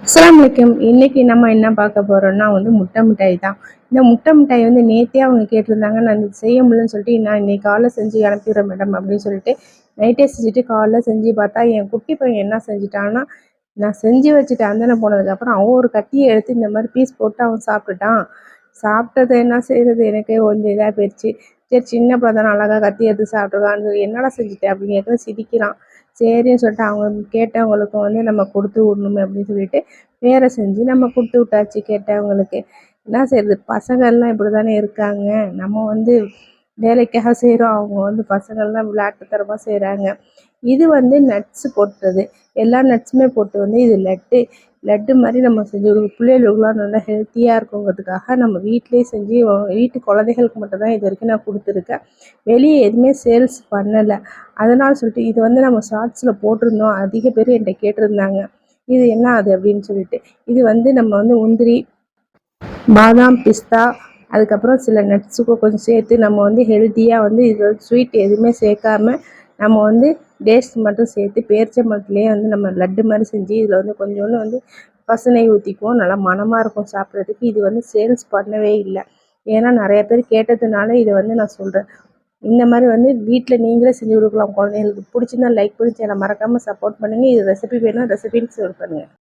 அஸ்ஸலாமு அலைக்கும். இன்னைக்கு நம்ம என்ன பார்க்க போறோம்னா முட்டை மிட்டாய் தான். இந்த முட்டை மிட்டாய் நேத்தே அவங்க கேட்டிருந்தாங்க. நான் இது செய்ய முடியலன்னு சொல்லிட்டு, நான் இன்னைக்கு காலைல செஞ்சு அனுப்பிடுறேன் மேடம் அப்படின்னு சொல்லிட்டு நைட்டே செஞ்சுட்டு காலைல செஞ்சு பார்த்தா, என் குட்டி பையன் என்ன செஞ்சுட்டான்னா, நான் செஞ்சு வச்சுட்டு அந்தன போனதுக்கப்புறம் அவன் ஒரு கத்தியை எடுத்து இந்த மாதிரி பீஸ் போட்டு அவன் சாப்பிட்டுட்டான். சாப்பிட்டது என்ன செய்யறது, எனக்கே கொஞ்சம் இதாக போயிடுச்சு. சரி, சின்ன பிள்ளை தானே, அழகாக கத்தி எடுத்து சாப்பிட்ருக்கான்னு சொல்லி என்னடா செஞ்சுட்டேன் அப்படின்னு கேட்க சிரிக்கிறான். சரின்னு சொல்லிட்டு அவங்க கேட்டவங்களுக்கும் நம்ம கொடுத்து விடணுமே அப்படின்னு சொல்லிட்டு வேற செஞ்சு நம்ம கொடுத்து விட்டாச்சு கேட்டவங்களுக்கு. என்ன செய்யறது, பசங்கள்லாம் இப்படி தானே இருக்காங்க. நம்ம வேலைக்காக செய்கிறோம், அவங்க பசங்கள்லாம் விளையாட்டுத்தனமாக செய்கிறாங்க. இது நட்ஸு போட்டுறது, எல்லா நட்ஸுமே போட்டு இது லட்டு லட்டு மாதிரி நம்ம செஞ்சு பிள்ளைகளுக்குலாம் நல்லா ஹெல்த்தியாக இருக்குங்கிறதுக்காக நம்ம வீட்டிலே செஞ்சு வீட்டு குழந்தைகளுக்கு மட்டும்தான் இது வரைக்கும் நான் கொடுத்துருக்கேன். வெளியே எதுவுமே சேல்ஸ் பண்ணலை. அதனால் சொல்லிட்டு இது நம்ம ஷார்ட்ஸில் போட்டிருந்தோம். அதிக பேர் என்கிட்ட கேட்டிருந்தாங்க, இது என்ன அது அப்படின்னு சொல்லிட்டு. இது நம்ம முந்திரி, பாதாம், பிஸ்தா, அதுக்கப்புறம் சில நட்ஸுக்கும் கொஞ்சம் சேர்த்து நம்ம ஹெல்த்தியாக இது ஸ்வீட் எதுவுமே சேர்க்காம நம்ம டேஸ்ட் மட்டும் சேர்த்து பேரிச்சம்பழத்துலேயே நம்ம லட்டு மாதிரி செஞ்சு இதில் கொஞ்சோண்டு பசுனை ஊற்றிக்குவோம். நல்லா மணமாக இருக்கும் சாப்பிட்றதுக்கு. இது சேல்ஸ் பண்ணவே இல்லை. ஏன்னா நிறைய பேர் கேட்டதுனால இதை நான் சொல்கிறேன். இந்த மாதிரி வீட்டில் நீங்களே செஞ்சு கொடுக்கலாம் குழந்தைங்களுக்கு. பிடிச்சிருந்தா லைக் பண்ணி சேனலை மறக்காமல் சப்போர்ட் பண்ணுங்கள். இது ரெசிபி வேணும், ரெசிபின்னு ஷேர் பண்ணுங்கள்.